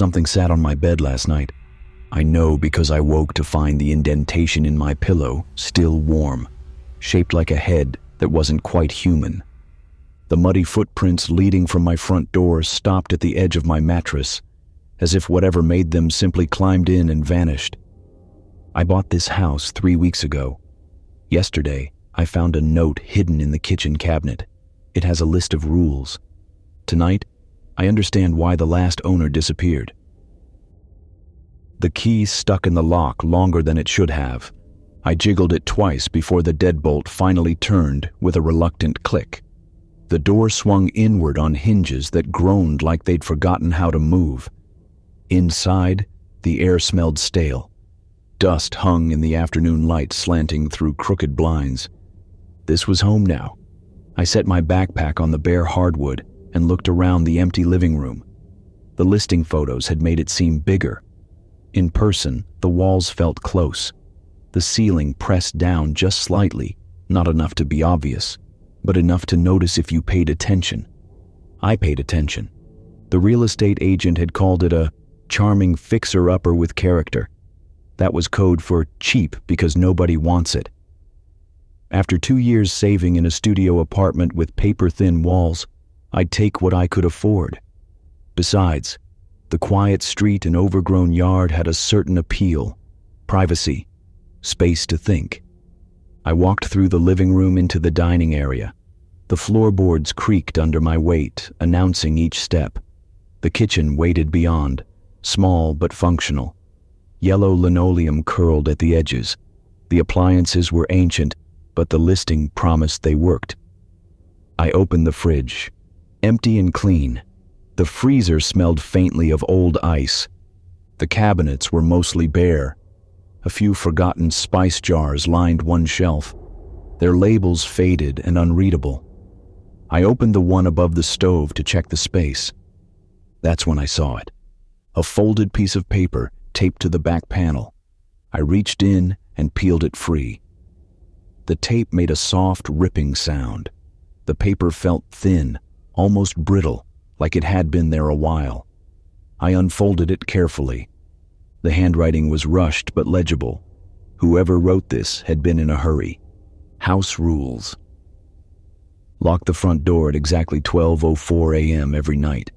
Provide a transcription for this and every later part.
Something sat on my bed last night. I know because I woke to find the indentation in my pillow still warm, shaped like a head that wasn't quite human. The muddy footprints leading from my front door stopped at the edge of my mattress, as if whatever made them simply climbed in and vanished. I bought this house 3 weeks ago. Yesterday, I found a note hidden in the kitchen cabinet. It has a list of rules. Tonight, I understand why the last owner disappeared. The key stuck in the lock longer than it should have. I jiggled it twice before the deadbolt finally turned with a reluctant click. The door swung inward on hinges that groaned like they'd forgotten how to move. Inside, the air smelled stale. Dust hung in the afternoon light slanting through crooked blinds. This was home now. I set my backpack on the bare hardwood and looked around the empty living room. The listing photos had made it seem bigger. In person, the walls felt close. The ceiling pressed down just slightly, not enough to be obvious, but enough to notice if you paid attention. I paid attention. The real estate agent had called it a charming fixer-upper with character. That was code for cheap because nobody wants it. After 2 years saving in a studio apartment with paper-thin walls, I'd take what I could afford. Besides, the quiet street and overgrown yard had a certain appeal. Privacy. Space to think. I walked through the living room into the dining area. The floorboards creaked under my weight, announcing each step. The kitchen waited beyond, small but functional. Yellow linoleum curled at the edges. The appliances were ancient, but the listing promised they worked. I opened the fridge. Empty and clean. The freezer smelled faintly of old ice. The cabinets were mostly bare. A few forgotten spice jars lined one shelf, their labels faded and unreadable. I opened the one above the stove to check the space. That's when I saw it. A folded piece of paper taped to the back panel. I reached in and peeled it free. The tape made a soft, ripping sound. The paper felt thin, almost brittle, like it had been there a while. I unfolded it carefully. The handwriting was rushed but legible. Whoever wrote this had been in a hurry. House rules. Lock the front door at exactly 12:04 a.m. every night.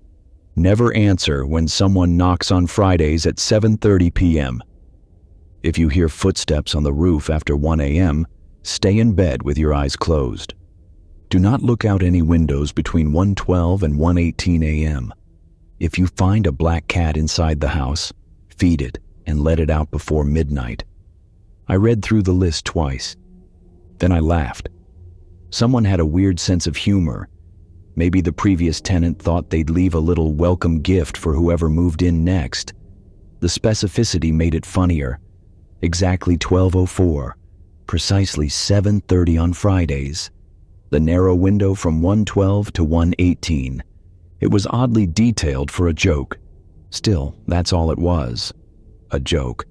Never answer when someone knocks on Fridays at 7:30 p.m. If you hear footsteps on the roof after 1 a.m., stay in bed with your eyes closed. Do not look out any windows between 1:12 and 1:18 a.m. If you find a black cat inside the house, feed it and let it out before midnight. I read through the list twice. Then I laughed. Someone had a weird sense of humor. Maybe the previous tenant thought they'd leave a little welcome gift for whoever moved in next. The specificity made it funnier. Exactly 12:04, precisely 7:30 on Fridays. The narrow window from 1:12 to 1:18. It was oddly detailed for a joke. Still, that's all it was. A joke.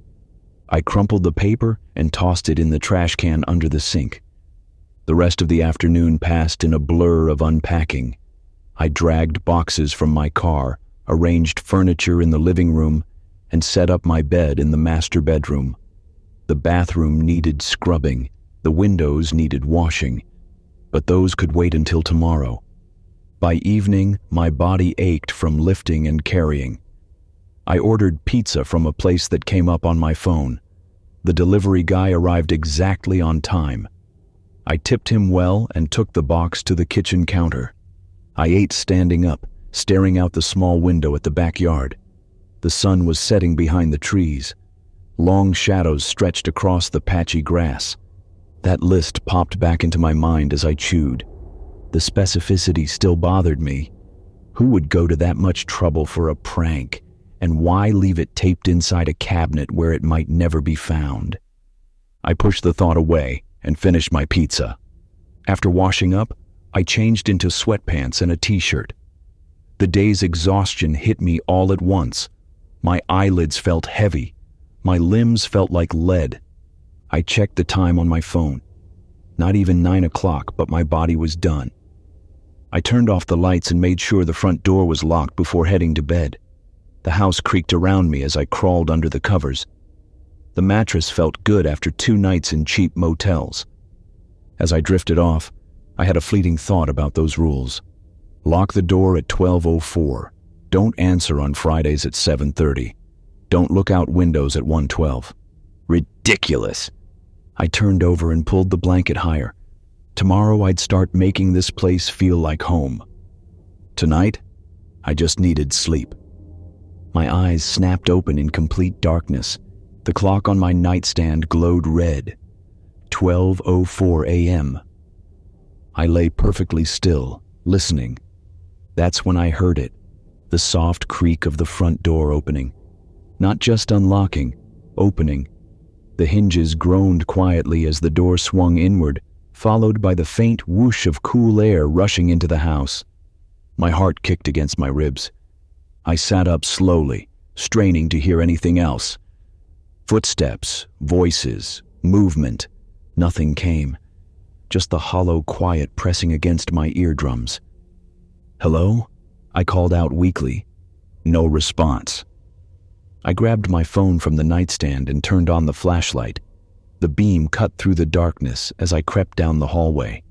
I crumpled the paper and tossed it in the trash can under the sink. The rest of the afternoon passed in a blur of unpacking. I dragged boxes from my car, arranged furniture in the living room, and set up my bed in the master bedroom. The bathroom needed scrubbing. The windows needed washing. But those could wait until tomorrow. By evening, my body ached from lifting and carrying. I ordered pizza from a place that came up on my phone. The delivery guy arrived exactly on time. I tipped him well and took the box to the kitchen counter. I ate standing up, staring out the small window at the backyard. The sun was setting behind the trees. Long shadows stretched across the patchy grass. That list popped back into my mind as I chewed. The specificity still bothered me. Who would go to that much trouble for a prank? And why leave it taped inside a cabinet where it might never be found? I pushed the thought away and finished my pizza. After washing up, I changed into sweatpants and a t-shirt. The day's exhaustion hit me all at once. My eyelids felt heavy. My limbs felt like lead. I checked the time on my phone. Not even 9 o'clock, but my body was done. I turned off the lights and made sure the front door was locked before heading to bed. The house creaked around me as I crawled under the covers. The mattress felt good after 2 nights in cheap motels. As I drifted off, I had a fleeting thought about those rules. Lock the door at 12:04. Don't answer on Fridays at 7:30. Don't look out windows at 1:12. Ridiculous. I turned over and pulled the blanket higher. Tomorrow I'd start making this place feel like home. Tonight, I just needed sleep. My eyes snapped open in complete darkness. The clock on my nightstand glowed red. 12:04 a.m. I lay perfectly still, listening. That's when I heard it, the soft creak of the front door opening. Not just unlocking, opening. The hinges groaned quietly as the door swung inward, followed by the faint whoosh of cool air rushing into the house. My heart kicked against my ribs. I sat up slowly, straining to hear anything else. Footsteps, voices, movement. Nothing came. Just the hollow quiet pressing against my eardrums. "Hello?" I called out weakly. No response. I grabbed my phone from the nightstand and turned on the flashlight. The beam cut through the darkness as I crept down the hallway.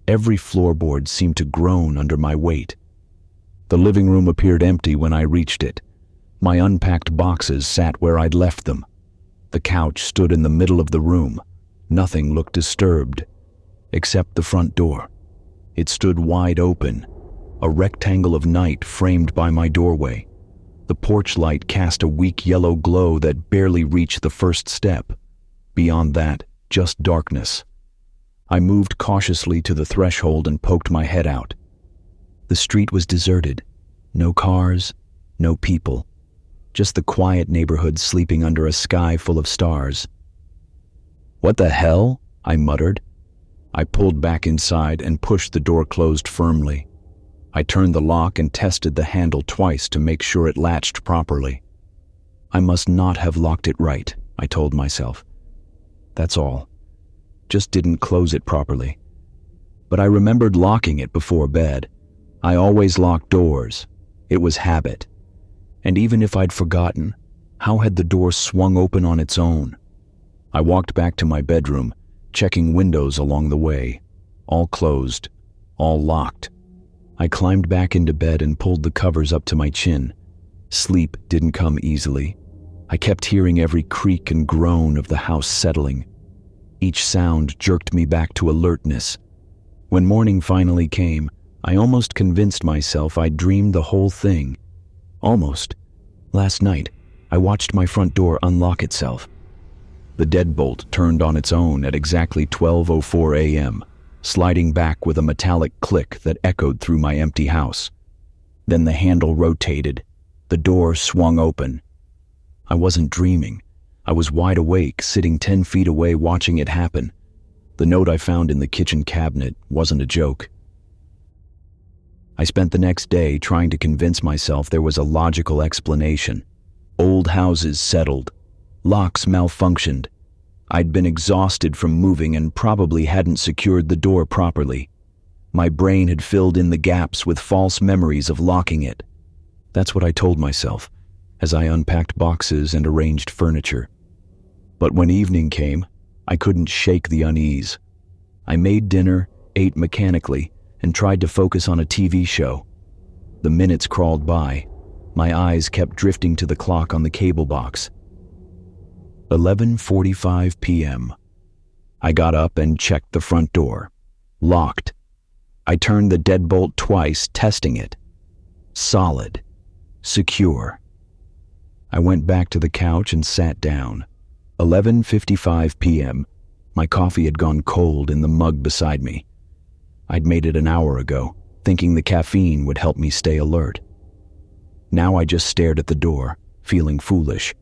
Every floorboard seemed to groan under my weight. The living room appeared empty when I reached it. My unpacked boxes sat where I'd left them. The couch stood in the middle of the room. Nothing looked disturbed, except the front door. It stood wide open, a rectangle of night framed by my doorway. The porch light cast a weak yellow glow that barely reached the first step. Beyond that, just darkness. I moved cautiously to the threshold and poked my head out. The street was deserted. No cars, no people. Just the quiet neighborhood sleeping under a sky full of stars. "What the hell?" I muttered. I pulled back inside and pushed the door closed firmly. I turned the lock and tested the handle twice to make sure it latched properly. I must not have locked it right, I told myself. That's all. Just didn't close it properly. But I remembered locking it before bed. I always locked doors. It was habit. And even if I'd forgotten, how had the door swung open on its own? I walked back to my bedroom, checking windows along the way. All closed, all locked. I climbed back into bed and pulled the covers up to my chin. Sleep didn't come easily. I kept hearing every creak and groan of the house settling. Each sound jerked me back to alertness. When morning finally came, I almost convinced myself I'd dreamed the whole thing. Almost. Last night, I watched my front door unlock itself. The deadbolt turned on its own at exactly 12:04 a.m., sliding back with a metallic click that echoed through my empty house. Then the handle rotated. The door swung open. I wasn't dreaming. I was wide awake, sitting 10 feet away watching it happen. The note I found in the kitchen cabinet wasn't a joke. I spent the next day trying to convince myself there was a logical explanation. Old houses settled. Locks malfunctioned. I'd been exhausted from moving and probably hadn't secured the door properly. My brain had filled in the gaps with false memories of locking it. That's what I told myself as I unpacked boxes and arranged furniture. But when evening came, I couldn't shake the unease. I made dinner, ate mechanically, and tried to focus on a TV show. The minutes crawled by. My eyes kept drifting to the clock on the cable box. 11:45 p.m. I got up and checked the front door. Locked. I turned the deadbolt twice, testing it. Solid. Secure. I went back to the couch and sat down. 11:55 p.m. My coffee had gone cold in the mug beside me. I'd made it an hour ago, thinking the caffeine would help me stay alert. Now I just stared at the door, feeling foolish.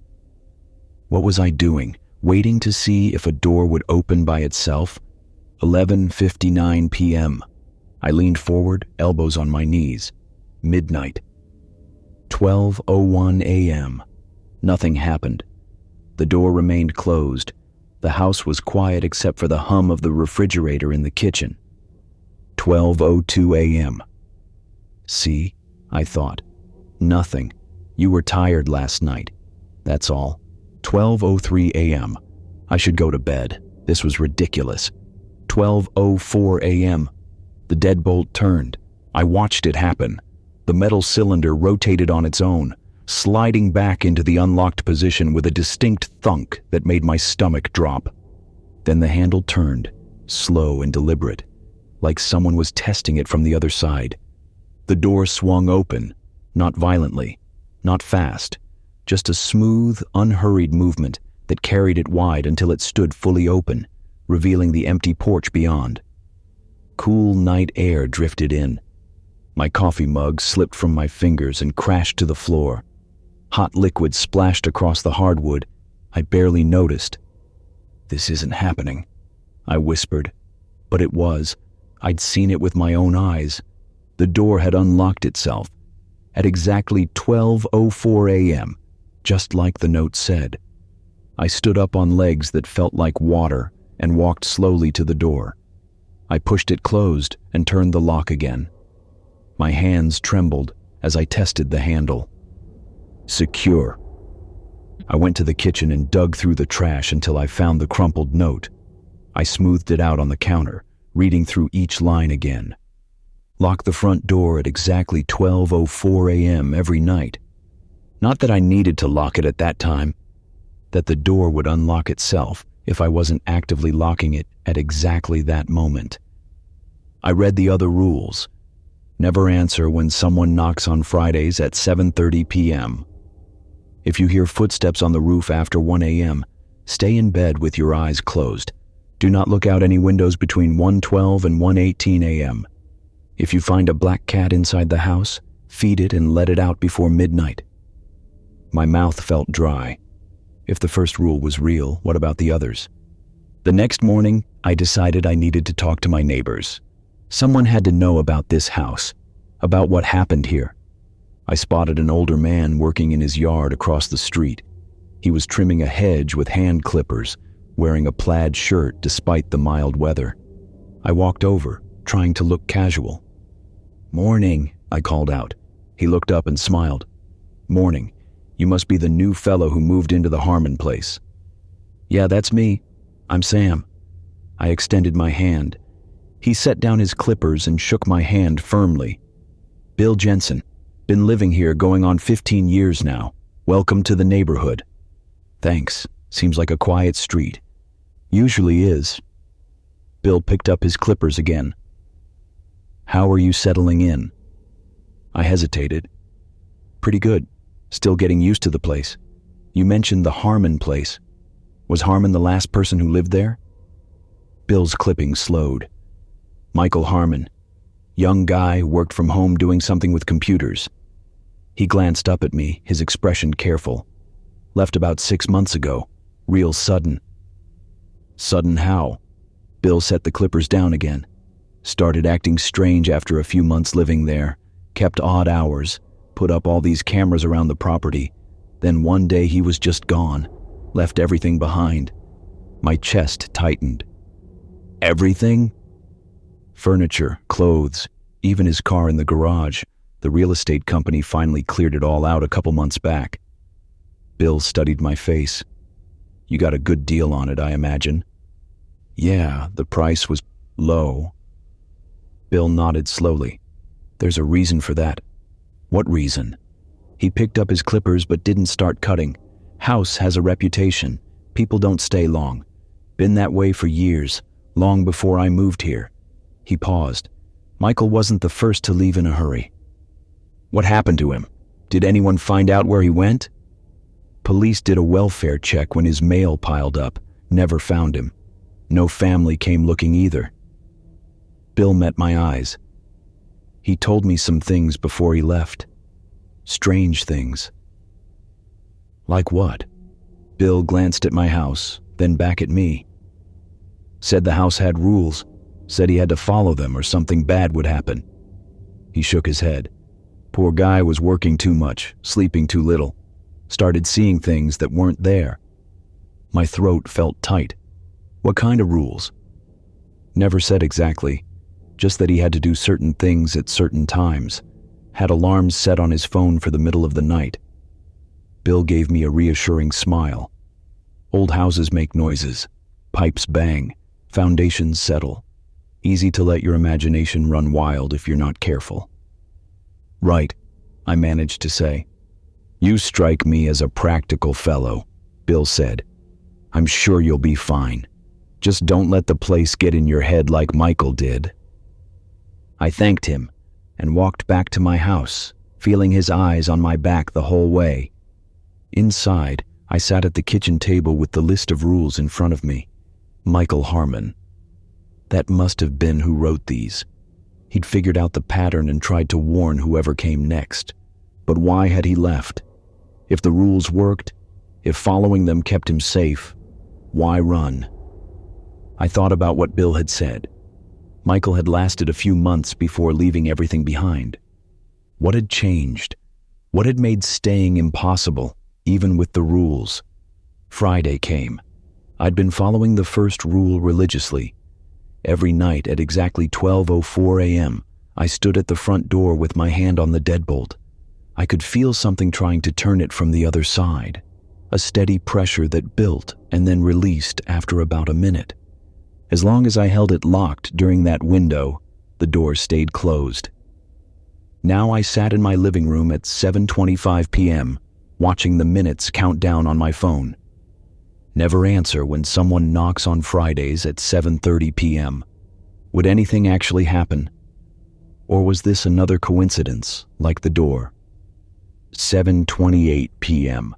What was I doing, waiting to see if a door would open by itself? 11:59 p.m. I leaned forward, elbows on my knees. Midnight. 12:01 a.m. Nothing happened. The door remained closed. The house was quiet except for the hum of the refrigerator in the kitchen. 12:02 a.m. See, I thought. Nothing. You were tired last night. That's all. 12:03 a.m. I should go to bed. This was ridiculous. 12:04 a.m. The deadbolt turned. I watched it happen. The metal cylinder rotated on its own, sliding back into the unlocked position with a distinct thunk that made my stomach drop. Then the handle turned, slow and deliberate, like someone was testing it from the other side. The door swung open, not violently, not fast, just a smooth, unhurried movement that carried it wide until it stood fully open, revealing the empty porch beyond. Cool night air drifted in. My coffee mug slipped from my fingers and crashed to the floor. Hot liquid splashed across the hardwood. I barely noticed. "This isn't happening," I whispered. But it was. I'd seen it with my own eyes. The door had unlocked itself at exactly 12:04 a.m., just like the note said. I stood up on legs that felt like water and walked slowly to the door. I pushed it closed and turned the lock again. My hands trembled as I tested the handle. Secure. I went to the kitchen and dug through the trash until I found the crumpled note. I smoothed it out on the counter, reading through each line again. Lock the front door at exactly 12:04 a.m. every night. Not that I needed to lock it at that time, that the door would unlock itself if I wasn't actively locking it at exactly that moment. I read the other rules. Never answer when someone knocks on Fridays at 7:30 p.m. If you hear footsteps on the roof after 1 a.m., stay in bed with your eyes closed. Do not look out any windows between 1:12 and 1:18 a.m. If you find a black cat inside the house, feed it and let it out before midnight. My mouth felt dry. If the first rule was real, what about the others? The next morning, I decided I needed to talk to my neighbors. Someone had to know about this house, about what happened here. I spotted an older man working in his yard across the street. He was trimming a hedge with hand clippers, wearing a plaid shirt despite the mild weather. I walked over, trying to look casual. "Morning," I called out. He looked up and smiled. "Morning. You must be the new fellow who moved into the Harmon place." "Yeah, that's me. I'm Sam." I extended my hand. He set down his clippers and shook my hand firmly. "Bill Jensen. Been living here going on 15 years now. Welcome to the neighborhood." "Thanks. Seems like a quiet street." "Usually is." Bill picked up his clippers again. "How are you settling in?" I hesitated. "Pretty good. Still getting used to the place. You mentioned the Harmon place. Was Harmon the last person who lived there?" Bill's clipping slowed. "Michael Harmon. Young guy, worked from home doing something with computers." He glanced up at me, his expression careful. "Left about 6 months ago. Real sudden." "Sudden how?" Bill set the clippers down again. "Started acting strange after a few months living there. Kept odd hours. Put up all these cameras around the property. Then one day he was just gone. Left everything behind." My chest tightened. "Everything?" "Furniture, clothes, even his car in the garage. The real estate company finally cleared it all out a couple months back." Bill studied my face. "You got a good deal on it, I imagine." "Yeah, the price was low." Bill nodded slowly. "There's a reason for that." "What reason?" He picked up his clippers but didn't start cutting. "House has a reputation. People don't stay long. Been that way for years, long before I moved here." He paused. "Michael wasn't the first to leave in a hurry." "What happened to him? Did anyone find out where he went?" "Police did a welfare check when his mail piled up. Never found him. No family came looking either." Bill met my eyes. He told me some things before he left. Strange things. "Like what?" Bill glanced at my house, then back at me. "Said the house had rules. Said he had to follow them or something bad would happen." He shook his head. "Poor guy was working too much, sleeping too little. Started seeing things that weren't there." My throat felt tight. "What kind of rules?" "Never said exactly. Just that he had to do certain things at certain times. Had alarms set on his phone for the middle of the night." Bill gave me a reassuring smile. Old houses make noises. Pipes bang. Foundations settle. Easy to let your imagination run wild if you're not careful. "Right," I managed to say. "You strike me as a practical fellow," Bill said. "I'm sure you'll be fine. Just don't let the place get in your head like Michael did." I thanked him and walked back to my house, feeling his eyes on my back the whole way. Inside, I sat at the kitchen table with the list of rules in front of me. Michael Harmon. That must have been who wrote these. He'd figured out the pattern and tried to warn whoever came next. But why had he left? If the rules worked, if following them kept him safe, why run? I thought about what Bill had said. Michael had lasted a few months before leaving everything behind. What had changed? What had made staying impossible, even with the rules? Friday came. I'd been following the first rule religiously. Every night at exactly 12:04 a.m., I stood at the front door with my hand on the deadbolt. I could feel something trying to turn it from the other side, a steady pressure that built and then released after about a minute. As long as I held it locked during that window, the door stayed closed. Now I sat in my living room at 7:25 p.m., watching the minutes count down on my phone. Never answer when someone knocks on Fridays at 7:30 p.m. Would anything actually happen? Or was this another coincidence, like the door? 7:28 p.m.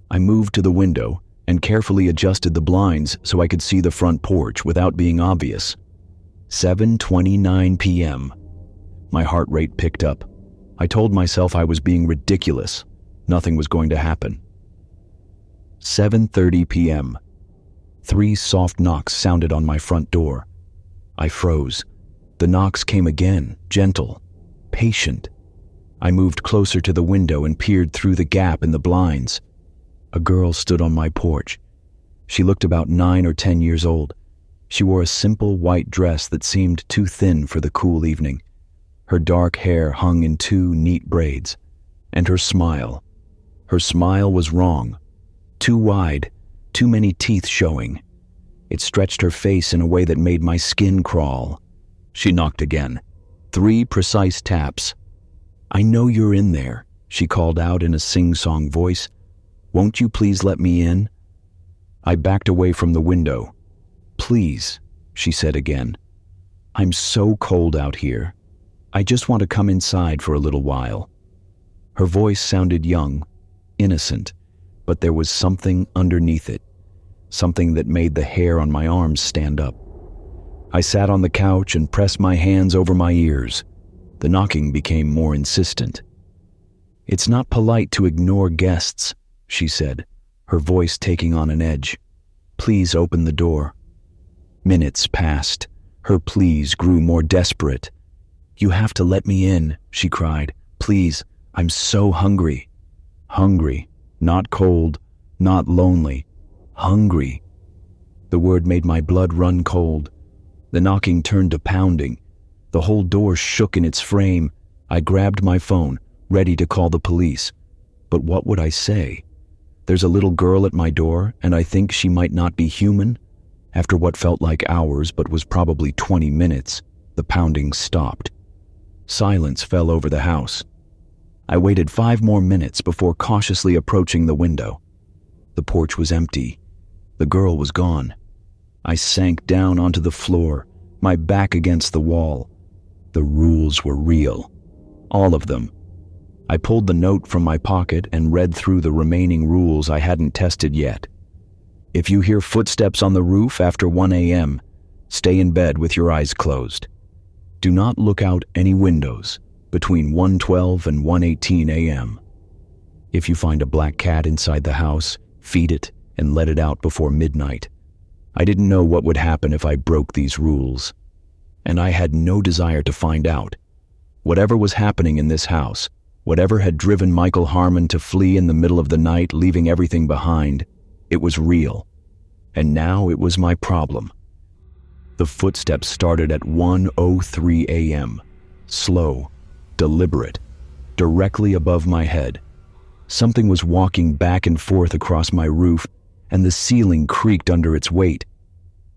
I moved to the window and carefully adjusted the blinds so I could see the front porch without being obvious. 7:29 p.m. My heart rate picked up. I told myself I was being ridiculous. Nothing was going to happen. 7:30 p.m. 3 soft knocks sounded on my front door. I froze. The knocks came again, gentle, patient. I moved closer to the window and peered through the gap in the blinds. A girl stood on my porch. She looked about 9 or 10 years old. She wore a simple white dress that seemed too thin for the cool evening. Her dark hair hung in 2 neat braids. And her smile. Her smile was wrong. Too wide, too many teeth showing. It stretched her face in a way that made my skin crawl. She knocked again. 3 precise taps. "I know you're in there," she called out in a sing-song voice. "Won't you please let me in?" I backed away from the window. "Please," she said again. "I'm so cold out here. I just want to come inside for a little while." Her voice sounded young, innocent, but there was something underneath it, something that made the hair on my arms stand up. I sat on the couch and pressed my hands over my ears. The knocking became more insistent. "It's not polite to ignore guests," she said, her voice taking on an edge. "Please open the door." Minutes passed. Her pleas grew more desperate. "You have to let me in," she cried. "Please, I'm so hungry." Hungry, not cold, not lonely. Hungry. The word made my blood run cold. The knocking turned to pounding. The whole door shook in its frame. I grabbed my phone, ready to call the police. But what would I say? There's a little girl at my door, and I think she might not be human? After what felt like hours, but was probably 20 minutes, the pounding stopped. Silence fell over the house. I waited 5 more minutes before cautiously approaching the window. The porch was empty. The girl was gone. I sank down onto the floor, my back against the wall. The rules were real. All of them. I pulled the note from my pocket and read through the remaining rules I hadn't tested yet. If you hear footsteps on the roof after 1 a.m., stay in bed with your eyes closed. Do not look out any windows between 1:12 and 1:18 a.m. If you find a black cat inside the house, feed it and let it out before midnight. I didn't know what would happen if I broke these rules, and I had no desire to find out. Whatever was happening in this house, whatever had driven Michael Harmon to flee in the middle of the night, leaving everything behind, it was real. And now it was my problem. The footsteps started at 1:03 a.m., slow, deliberate, directly above my head. Something was walking back and forth across my roof, and the ceiling creaked under its weight.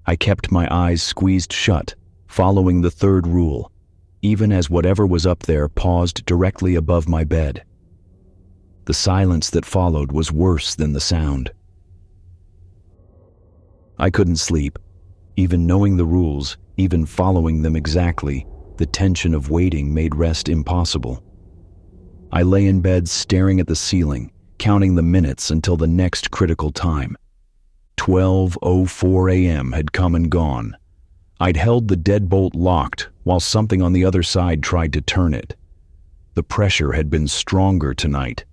I kept my eyes squeezed shut, following the third rule, even as whatever was up there paused directly above my bed. The silence that followed was worse than the sound. I couldn't sleep. Even knowing the rules, even following them exactly, the tension of waiting made rest impossible. I lay in bed staring at the ceiling, counting the minutes until the next critical time. 12:04 a.m. had come and gone. I'd held the deadbolt locked while something on the other side tried to turn it. The pressure had been stronger tonight,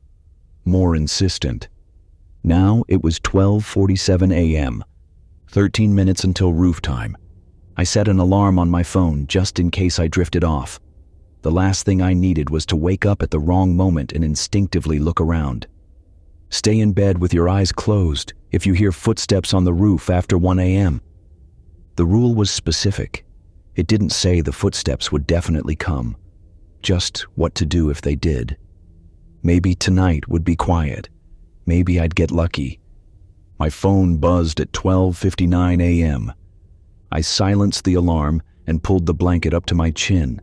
more insistent. Now it was 12:47 a.m., 13 minutes until roof time. I set an alarm on my phone just in case I drifted off. The last thing I needed was to wake up at the wrong moment and instinctively look around. Stay in bed with your eyes closed if you hear footsteps on the roof after 1 a.m. The rule was specific. It didn't say the footsteps would definitely come, just what to do if they did. Maybe tonight would be quiet. Maybe I'd get lucky. My phone buzzed at 12:59 a.m. I silenced the alarm and pulled the blanket up to my chin.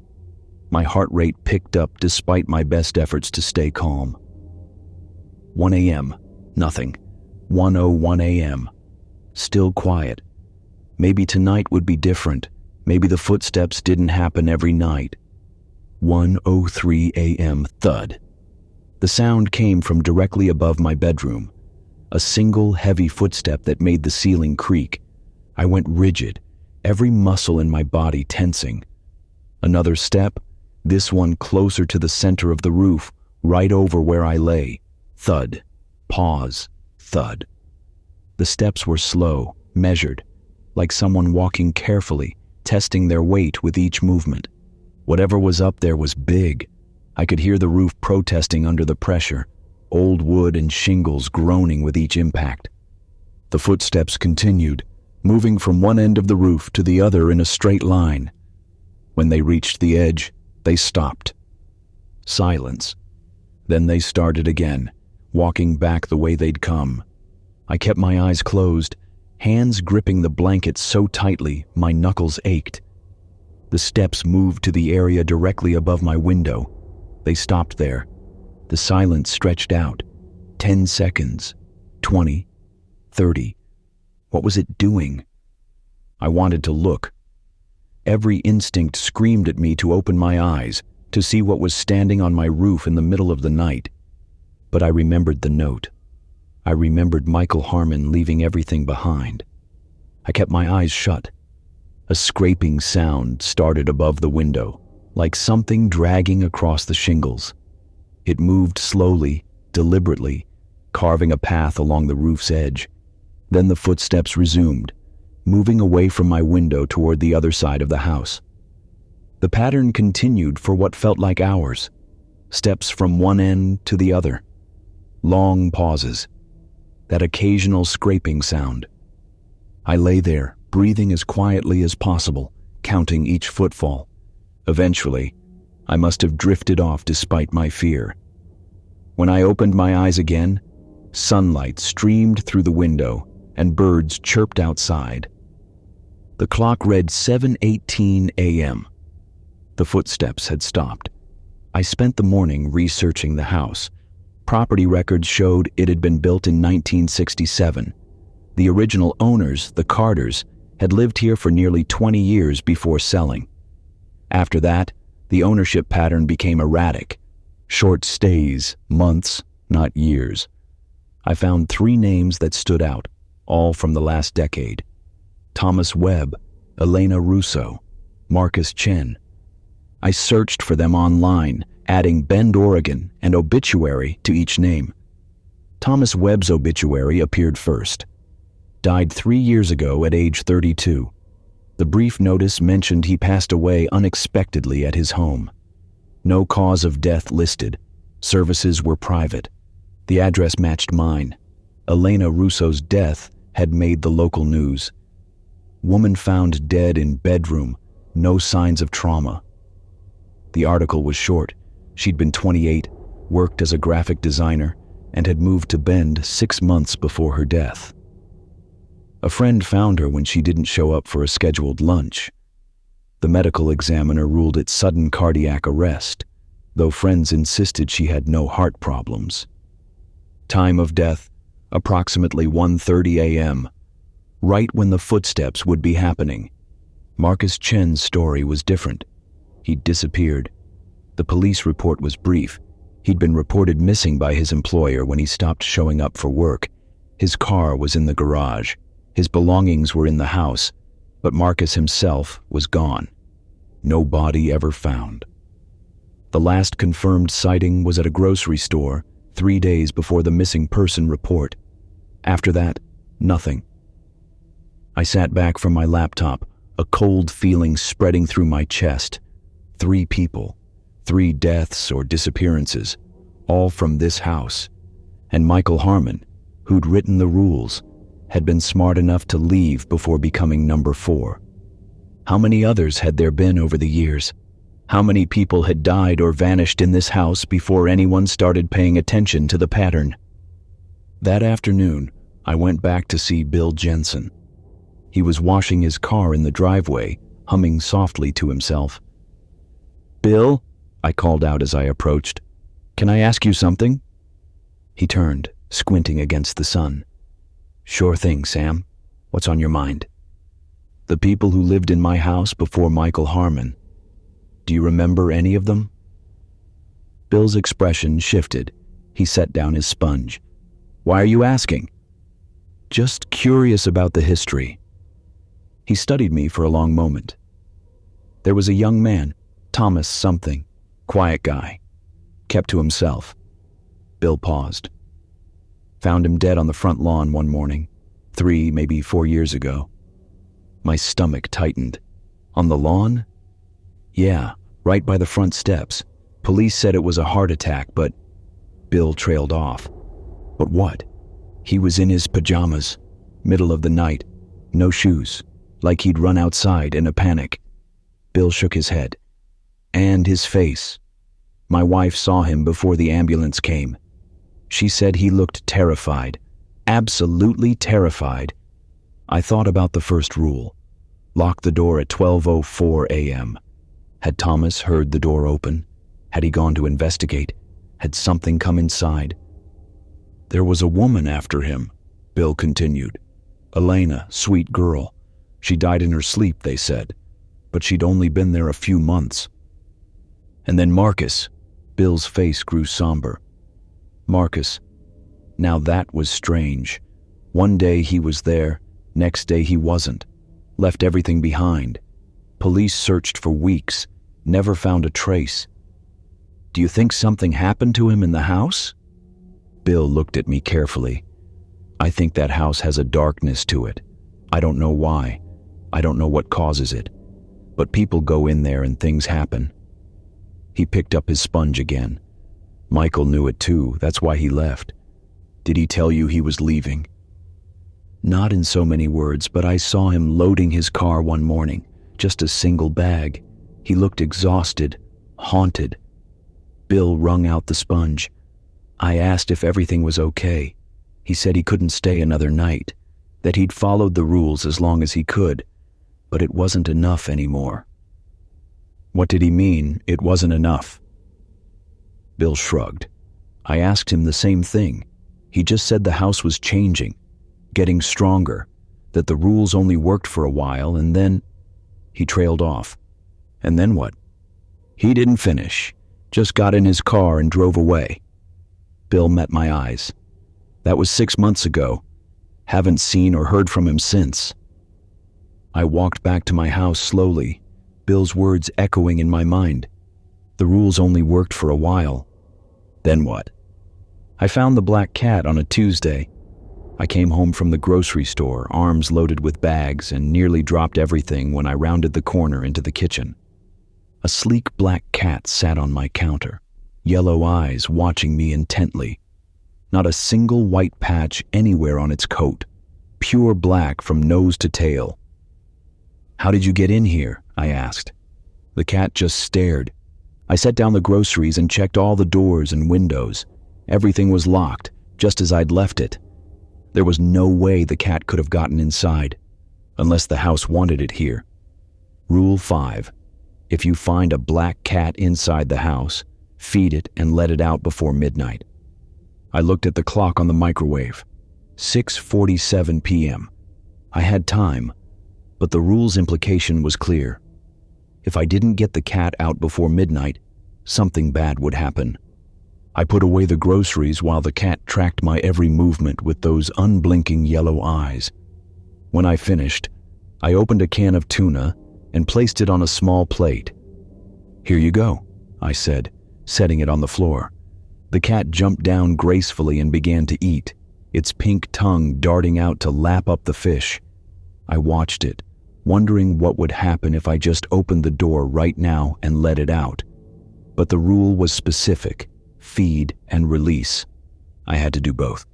My heart rate picked up despite my best efforts to stay calm. 1 a.m. Nothing. 1:01 a.m. Still quiet. Maybe tonight would be different. Maybe the footsteps didn't happen every night. 1:03 a.m. Thud. The sound came from directly above my bedroom. A single heavy footstep that made the ceiling creak. I went rigid, every muscle in my body tensing. Another step, this one closer to the center of the roof, right over where I lay. Thud. Pause. Thud. The steps were slow, measured, like someone walking carefully, testing their weight with each movement. Whatever was up there was big. I could hear the roof protesting under the pressure, old wood and shingles groaning with each impact. The footsteps continued, moving from one end of the roof to the other in a straight line. When they reached the edge, they stopped. Silence. Then they started again, walking back the way they'd come. I kept my eyes closed, hands gripping the blanket so tightly my knuckles ached. The steps moved to the area directly above my window. They stopped there. The silence stretched out. 10 seconds. 20. 30. What was it doing? I wanted to look. Every instinct screamed at me to open my eyes, to see what was standing on my roof in the middle of the night. But I remembered the note. I remembered Michael Harmon leaving everything behind. I kept my eyes shut. A scraping sound started above the window, like something dragging across the shingles. It moved slowly, deliberately, carving a path along the roof's edge. Then the footsteps resumed, moving away from my window toward the other side of the house. The pattern continued for what felt like hours, steps from one end to the other. Long pauses, that occasional scraping sound. I lay there, breathing as quietly as possible, counting each footfall. Eventually, I must have drifted off despite my fear. When I opened my eyes again, sunlight streamed through the window and birds chirped outside. The clock read 7:18 a.m. The footsteps had stopped. I spent the morning researching the house. Property records showed it had been built in 1967. The original owners, the Carters, had lived here for nearly 20 years before selling. After that, the ownership pattern became erratic. Short stays, months, not years. I found 3 names that stood out, all from the last decade. Thomas Webb, Elena Russo, Marcus Chen. I searched for them online, adding Bend, Oregon, and obituary to each name. Thomas Webb's obituary appeared first. Died 3 years ago at age 32. The brief notice mentioned he passed away unexpectedly at his home. No cause of death listed. Services were private. The address matched mine. Elena Russo's death had made the local news. Woman found dead in bedroom, no signs of trauma. The article was short. She'd been 28, worked as a graphic designer, and had moved to Bend 6 months before her death. A friend found her when she didn't show up for a scheduled lunch. The medical examiner ruled it sudden cardiac arrest, though friends insisted she had no heart problems. Time of death, approximately 1:30 a.m., right when the footsteps would be happening. Marcus Chen's story was different. He'd disappeared. The police report was brief. He'd been reported missing by his employer when he stopped showing up for work. His car was in the garage. His belongings were in the house, but Marcus himself was gone. No body ever found. The last confirmed sighting was at a grocery store 3 days before the missing person report. After that, nothing. I sat back from my laptop, a cold feeling spreading through my chest. 3 people, 3 deaths or disappearances, all from this house. And Michael Harmon, who'd written the rules, had been smart enough to leave before becoming number 4. How many others had there been over the years? How many people had died or vanished in this house before anyone started paying attention to the pattern? That afternoon, I went back to see Bill Jensen. He was washing his car in the driveway, humming softly to himself. "Bill," I called out as I approached, "can I ask you something?" He turned, squinting against the sun. "Sure thing, Sam. What's on your mind?" "The people who lived in my house before Michael Harmon. Do you remember any of them?" Bill's expression shifted. He set down his sponge. "Why are you asking?" "Just curious about the history." He studied me for a long moment. "There was a young man, Thomas something, quiet guy, kept to himself." Bill paused. "Found him dead on the front lawn one morning, 3, maybe 4 years ago." My stomach tightened. "On the lawn?" "Yeah, right by the front steps. Police said it was a heart attack, but..." Bill trailed off. "But what?" "He was in his pajamas, middle of the night, no shoes, like he'd run outside in a panic." Bill shook his head. "And his face. My wife saw him before the ambulance came. She said he looked terrified, absolutely terrified." I thought about the first rule. Lock the door at 12:04 a.m. Had Thomas heard the door open? Had he gone to investigate? Had something come inside? "There was a woman after him," Bill continued. "Elena, sweet girl. She died in her sleep, they said, but she'd only been there a few months." "And then Marcus." Bill's face grew somber. "Marcus. Now that was strange. One day he was there, next day he wasn't. Left everything behind. Police searched for weeks, never found a trace." "Do you think something happened to him in the house?" Bill looked at me carefully. "I think that house has a darkness to it. I don't know why. I don't know what causes it. But people go in there and things happen." He picked up his sponge again. "Michael knew it too, that's why he left." "Did he tell you he was leaving?" "Not in so many words, but I saw him loading his car one morning, just a single bag. He looked exhausted, haunted." Bill wrung out the sponge. "I asked if everything was okay. He said he couldn't stay another night, that he'd followed the rules as long as he could, but it wasn't enough anymore." "What did he mean, it wasn't enough?" Bill shrugged. "I asked him the same thing. He just said the house was changing, getting stronger, that the rules only worked for a while, and then..." He trailed off. "And then what?" "He didn't finish, just got in his car and drove away." Bill met my eyes. "That was 6 months ago. Haven't seen or heard from him since." I walked back to my house slowly, Bill's words echoing in my mind. The rules only worked for a while. Then what? "I found the black cat on a Tuesday. I came home from the grocery store, arms loaded with bags, and nearly dropped everything when I rounded the corner into the kitchen. A sleek black cat sat on my counter, yellow eyes watching me intently. Not a single white patch anywhere on its coat, pure black from nose to tail. "How did you get in here?" I asked. The cat just stared. I set down the groceries and checked all the doors and windows. Everything was locked, just as I'd left it. There was no way the cat could have gotten inside, unless the house wanted it here. Rule 5. If you find a black cat inside the house, feed it and let it out before midnight. I looked at the clock on the microwave. 6:47 p.m. I had time, but the rule's implication was clear. If I didn't get the cat out before midnight, something bad would happen. I put away the groceries while the cat tracked my every movement with those unblinking yellow eyes. When I finished, I opened a can of tuna and placed it on a small plate. "Here you go," I said, setting it on the floor. The cat jumped down gracefully and began to eat, its pink tongue darting out to lap up the fish. I watched it, wondering what would happen if I just opened the door right now and let it out. But the rule was specific: feed and release. I had to do both.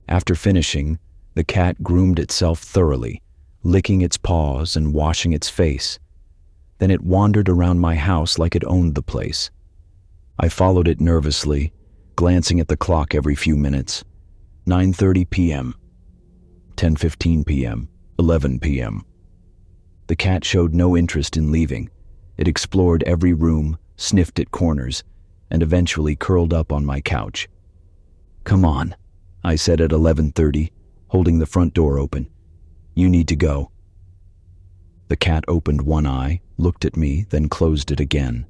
After finishing, the cat groomed itself thoroughly, licking its paws and washing its face. Then it wandered around my house like it owned the place. I followed it nervously, glancing at the clock every few minutes. 9:30 p.m., 10:15 p.m., 11 p.m. The cat showed no interest in leaving. It explored every room, sniffed at corners, and eventually curled up on my couch. "Come on," I said at 11:30, holding the front door open. "You need to go." The cat opened one eye, looked at me, then closed it again.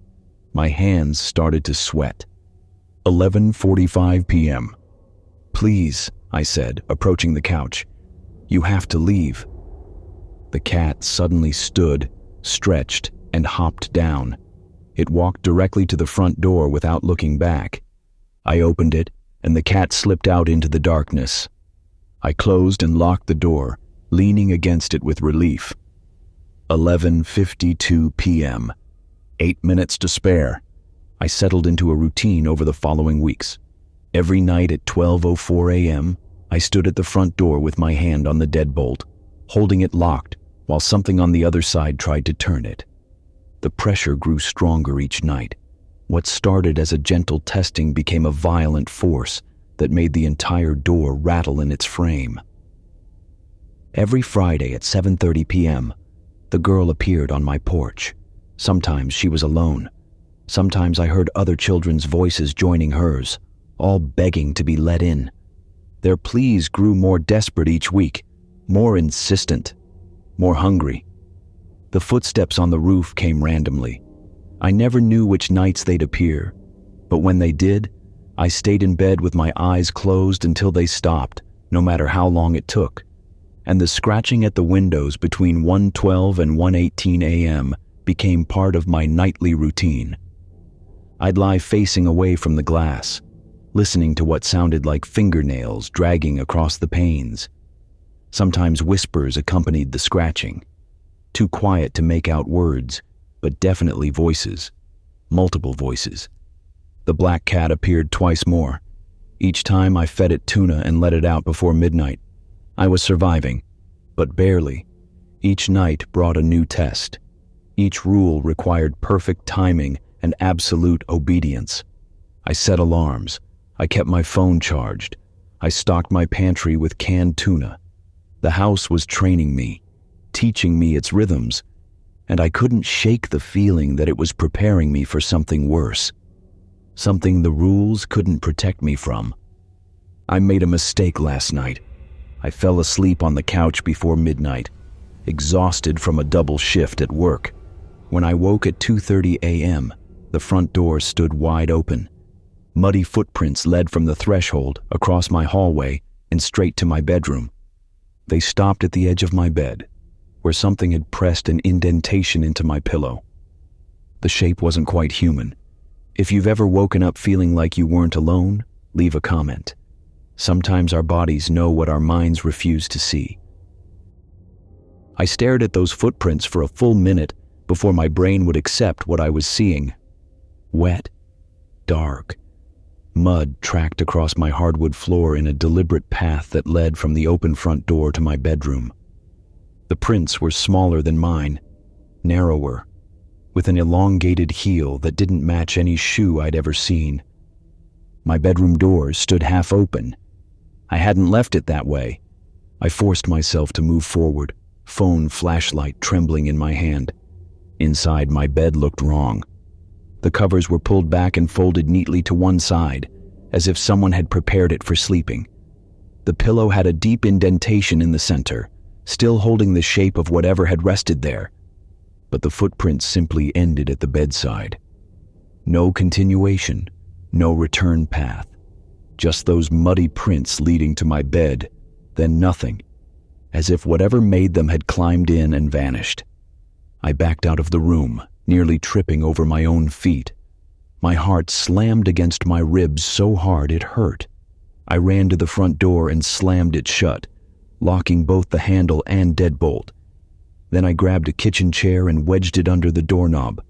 My hands started to sweat. 11:45 p.m. "Please," I said, approaching the couch. "You have to leave." The cat suddenly stood, stretched, and hopped down. It walked directly to the front door without looking back. I opened it, and the cat slipped out into the darkness. I closed and locked the door, leaning against it with relief. 11:52 p.m. 8 minutes to spare. I settled into a routine over the following weeks. Every night at 12:04 a.m., I stood at the front door with my hand on the deadbolt, holding it locked while something on the other side tried to turn it. The pressure grew stronger each night. What started as a gentle testing became a violent force that made the entire door rattle in its frame. Every Friday at 7:30 p.m., the girl appeared on my porch. Sometimes she was alone. Sometimes I heard other children's voices joining hers, all begging to be let in. Their pleas grew more desperate each week, more insistent, more hungry. The footsteps on the roof came randomly. I never knew which nights they'd appear, but when they did, I stayed in bed with my eyes closed until they stopped, no matter how long it took. And the scratching at the windows between 1:12 and 1:18 a.m. became part of my nightly routine. I'd lie facing away from the glass, listening to what sounded like fingernails dragging across the panes. Sometimes whispers accompanied the scratching, too quiet to make out words, but definitely voices, multiple voices. The black cat appeared twice more. Each time I fed it tuna and let it out before midnight. I was surviving, but barely. Each night brought a new test. Each rule required perfect timing and absolute obedience. I set alarms. I kept my phone charged. I stocked my pantry with canned tuna. The house was training me, teaching me its rhythms, and I couldn't shake the feeling that it was preparing me for something worse, something the rules couldn't protect me from. I made a mistake last night. I fell asleep on the couch before midnight, exhausted from a double shift at work. When I woke at 2:30 a.m., the front door stood wide open. Muddy footprints led from the threshold across my hallway and straight to my bedroom. They stopped at the edge of my bed, where something had pressed an indentation into my pillow. The shape wasn't quite human. If you've ever woken up feeling like you weren't alone, leave a comment. Sometimes our bodies know what our minds refuse to see. I stared at those footprints for a full minute before my brain would accept what I was seeing. Wet, dark. Mud tracked across my hardwood floor in a deliberate path that led from the open front door to my bedroom. The prints were smaller than mine, narrower, with an elongated heel that didn't match any shoe I'd ever seen. My bedroom door stood half open, I hadn't left it that way. I forced myself to move forward, phone flashlight trembling in my hand. Inside, my bed looked wrong. The covers were pulled back and folded neatly to one side, as if someone had prepared it for sleeping. The pillow had a deep indentation in the center, still holding the shape of whatever had rested there. But the footprints simply ended at the bedside. No continuation, no return path. Just those muddy prints leading to my bed, then nothing, as if whatever made them had climbed in and vanished. I backed out of the room, nearly tripping over my own feet. My heart slammed against my ribs so hard it hurt. I ran to the front door and slammed it shut, locking both the handle and deadbolt. Then I grabbed a kitchen chair and wedged it under the doorknob.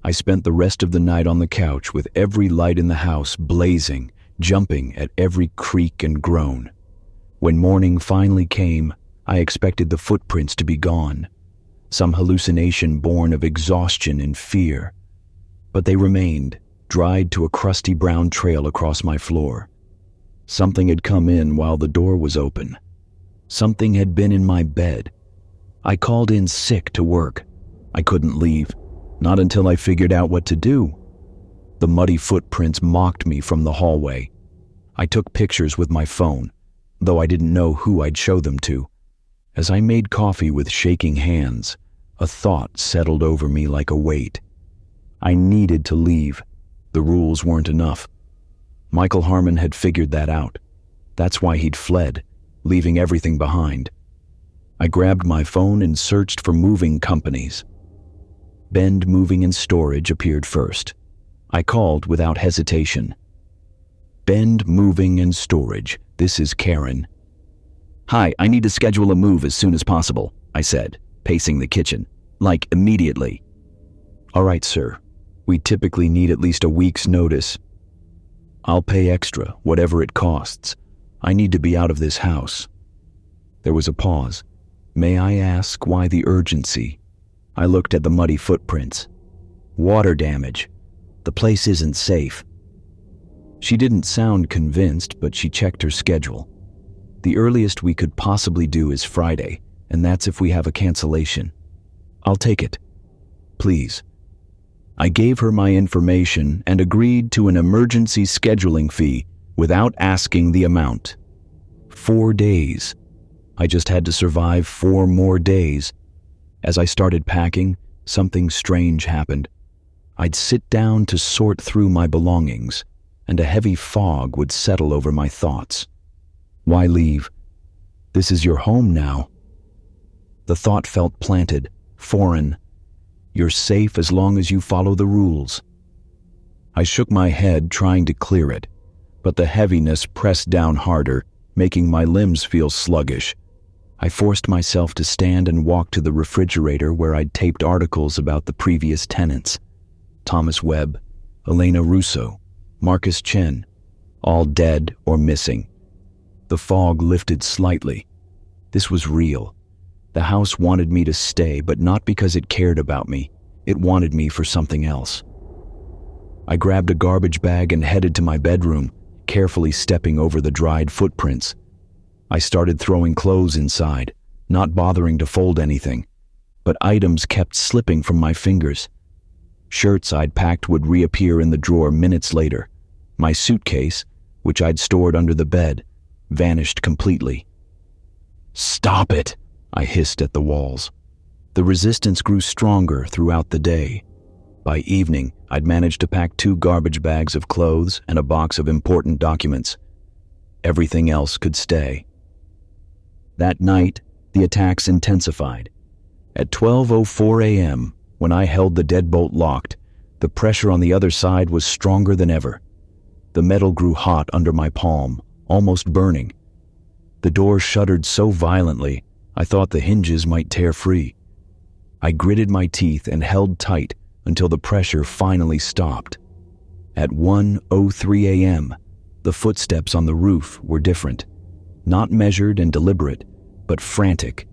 I spent the rest of the night on the couch with every light in the house blazing, jumping at every creak and groan. When morning finally came, I expected the footprints to be gone, some hallucination born of exhaustion and fear. But they remained, dried to a crusty brown trail across my floor. Something had come in while the door was open. Something had been in my bed. I called in sick to work. I couldn't leave, not until I figured out what to do. The muddy footprints mocked me from the hallway. I took pictures with my phone, though I didn't know who I'd show them to. As I made coffee with shaking hands, a thought settled over me like a weight. I needed to leave. The rules weren't enough. Michael Harmon had figured that out. That's why he'd fled, leaving everything behind. I grabbed my phone and searched for moving companies. Bend Moving and Storage appeared first. I called without hesitation. Bend Moving and Storage, this is Karen. Hi, I need to schedule a move as soon as possible, I said, pacing the kitchen. Like, immediately. All right, sir. We typically need at least a week's notice. I'll pay extra, whatever it costs. I need to be out of this house. There was a pause. May I ask why the urgency? I looked at the muddy footprints. Water damage. The place isn't safe. She didn't sound convinced, but she checked her schedule. The earliest we could possibly do is Friday, and that's if we have a cancellation. I'll take it. Please. I gave her my information and agreed to an emergency scheduling fee without asking the amount. 4 days. I just had to survive 4 more days. As I started packing, something strange happened. I'd sit down to sort through my belongings, and a heavy fog would settle over my thoughts. Why leave? This is your home now. The thought felt planted, foreign. You're safe as long as you follow the rules. I shook my head, trying to clear it, but the heaviness pressed down harder, making my limbs feel sluggish. I forced myself to stand and walk to the refrigerator where I'd taped articles about the previous tenants. Thomas Webb, Elena Russo, Marcus Chen, all dead or missing. The fog lifted slightly. This was real. The house wanted me to stay, but not because it cared about me. It wanted me for something else. I grabbed a garbage bag and headed to my bedroom, carefully stepping over the dried footprints. I started throwing clothes inside, not bothering to fold anything, but items kept slipping from my fingers. Shirts I'd packed would reappear in the drawer minutes later. My suitcase, which I'd stored under the bed, vanished completely. Stop it, I hissed at the walls. The resistance grew stronger throughout the day. By evening, I'd managed to pack 2 garbage bags of clothes and a box of important documents. Everything else could stay. That night, the attacks intensified. At 12:04 a.m., when I held the deadbolt locked, the pressure on the other side was stronger than ever. The metal grew hot under my palm, almost burning. The door shuddered so violently, I thought the hinges might tear free. I gritted my teeth and held tight until the pressure finally stopped. At 1:03 a.m., the footsteps on the roof were different. Not measured and deliberate, but frantic.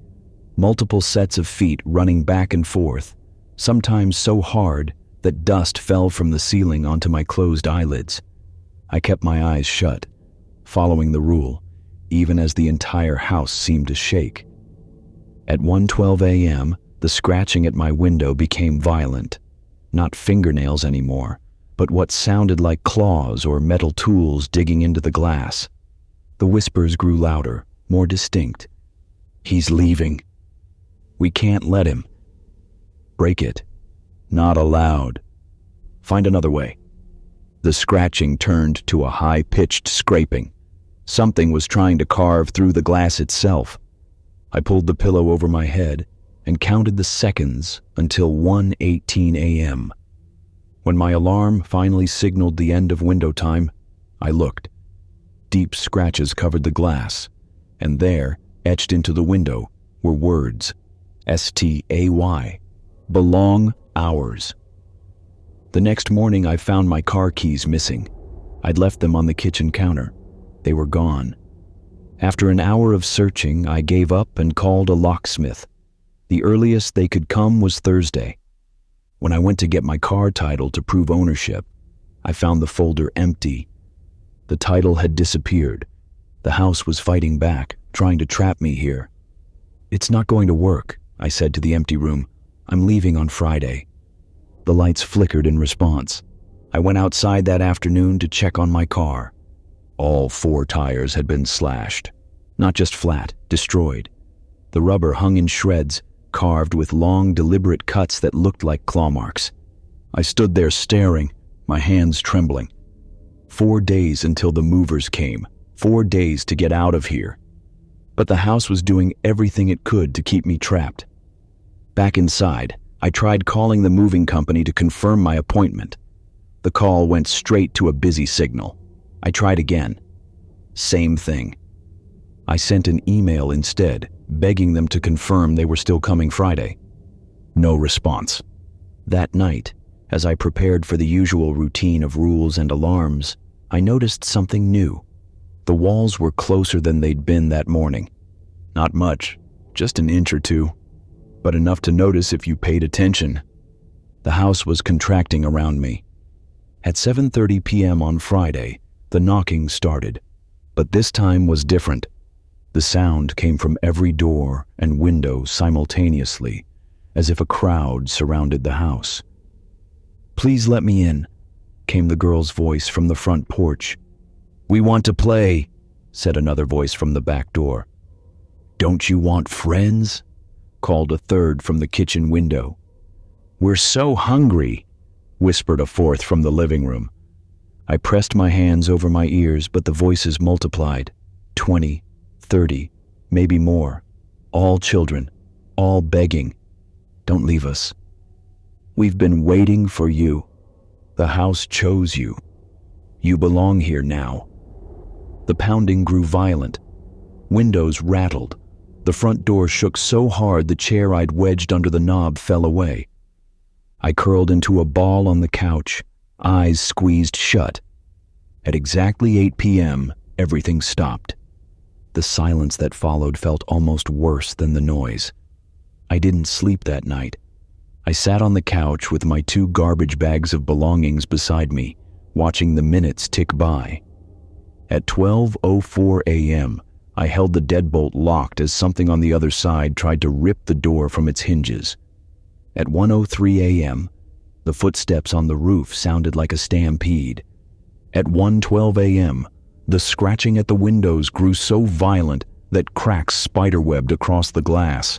Multiple sets of feet running back and forth, sometimes so hard that dust fell from the ceiling onto my closed eyelids. I kept my eyes shut, following the rule. even as the entire house seemed to shake. At 1:12 a.m., the scratching at my window became violent. Not fingernails anymore, but what sounded like claws or metal tools digging into the glass. The whispers grew louder, more distinct. "He's leaving. We can't let him. Break it. Not allowed. Find another way." The scratching turned to a high-pitched scraping. Something was trying to carve through the glass itself. I pulled the pillow over my head and counted the seconds until 1:18 a.m. When my alarm finally signaled the end of window time, I looked. Deep scratches covered the glass, and there, etched into the window, were words. STAY. Belong hours. The next morning I found my car keys missing. I'd left them on the kitchen counter. They were gone. After an hour of searching, I gave up and called a locksmith. The earliest they could come was Thursday. When I went to get my car title to prove ownership, I found the folder empty. The title had disappeared. The house was fighting back, trying to trap me here. "It's not going to work," I said to the empty room. "I'm leaving on Friday." The lights flickered in response. I went outside that afternoon to check on my car. All 4 tires had been slashed. Not just flat, destroyed. The rubber hung in shreds, carved with long, deliberate cuts that looked like claw marks. I stood there staring, my hands trembling. 4 days until the movers came. 4 days to get out of here. But the house was doing everything it could to keep me trapped. Back inside, I tried calling the moving company to confirm my appointment. The call went straight to a busy signal. I tried again. Same thing. I sent an email instead, begging them to confirm they were still coming Friday. No response. That night, as I prepared for the usual routine of rules and alarms, I noticed something new. The walls were closer than they'd been that morning. Not much, just an inch or two, but enough to notice if you paid attention. The house was contracting around me. At 7:30 p.m. on Friday, the knocking started, but this time was different. The sound came from every door and window simultaneously, as if a crowd surrounded the house. "Please let me in," came the girl's voice from the front porch. "We want to play," said another voice from the back door. "Don't you want friends?" called a third from the kitchen window. "We're so hungry," whispered a fourth from the living room. I pressed my hands over my ears, but the voices multiplied. 20, 30, maybe more. All children, all begging. "Don't leave us. We've been waiting for you. The house chose you. You belong here now." The pounding grew violent. Windows rattled. The front door shook so hard the chair I'd wedged under the knob fell away. I curled into a ball on the couch, eyes squeezed shut. At exactly 8 p.m., everything stopped. The silence that followed felt almost worse than the noise. I didn't sleep that night. I sat on the couch with my 2 garbage bags of belongings beside me, watching the minutes tick by. At 12:04 a.m., I held the deadbolt locked as something on the other side tried to rip the door from its hinges. At 1:03 a.m., the footsteps on the roof sounded like a stampede. At 1:12 a.m., the scratching at the windows grew so violent that cracks spiderwebbed across the glass.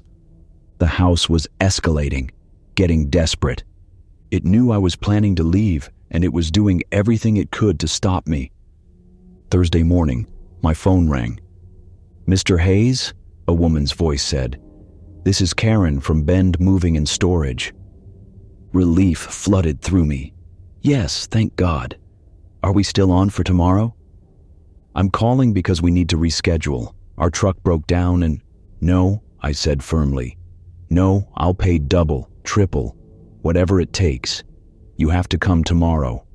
The house was escalating, getting desperate. It knew I was planning to leave, and it was doing everything it could to stop me. Thursday morning, my phone rang. "Mr. Hayes?" a woman's voice said. "This is Karen from Bend Moving and Storage." Relief flooded through me. "Yes, thank God. Are we still on for tomorrow?" "I'm calling because we need to reschedule. Our truck broke down and—" "No," I said firmly. "No, I'll pay double, triple, whatever it takes. You have to come tomorrow."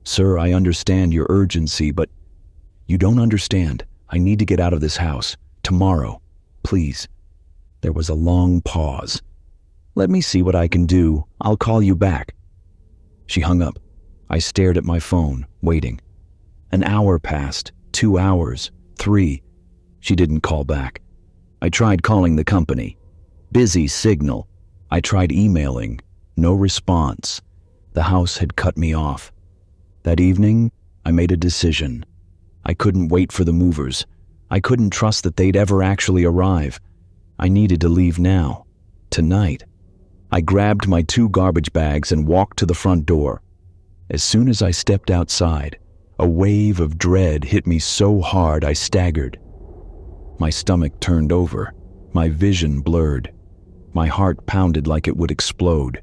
"Sir, I understand your urgency, but—" "You don't understand. I need to get out of this house. Tomorrow. Please." There was a long pause. "Let me see what I can do. I'll call you back." She hung up. I stared at my phone, waiting. An hour passed, 2 hours, 3. She didn't call back. I tried calling the company. Busy signal. I tried emailing. No response. The house had cut me off. That evening, I made a decision. I couldn't wait for the movers. I couldn't trust that they'd ever actually arrive. I needed to leave now. Tonight. I grabbed my 2 garbage bags and walked to the front door. As soon as I stepped outside, a wave of dread hit me so hard I staggered. My stomach turned over. My vision blurred. My heart pounded like it would explode.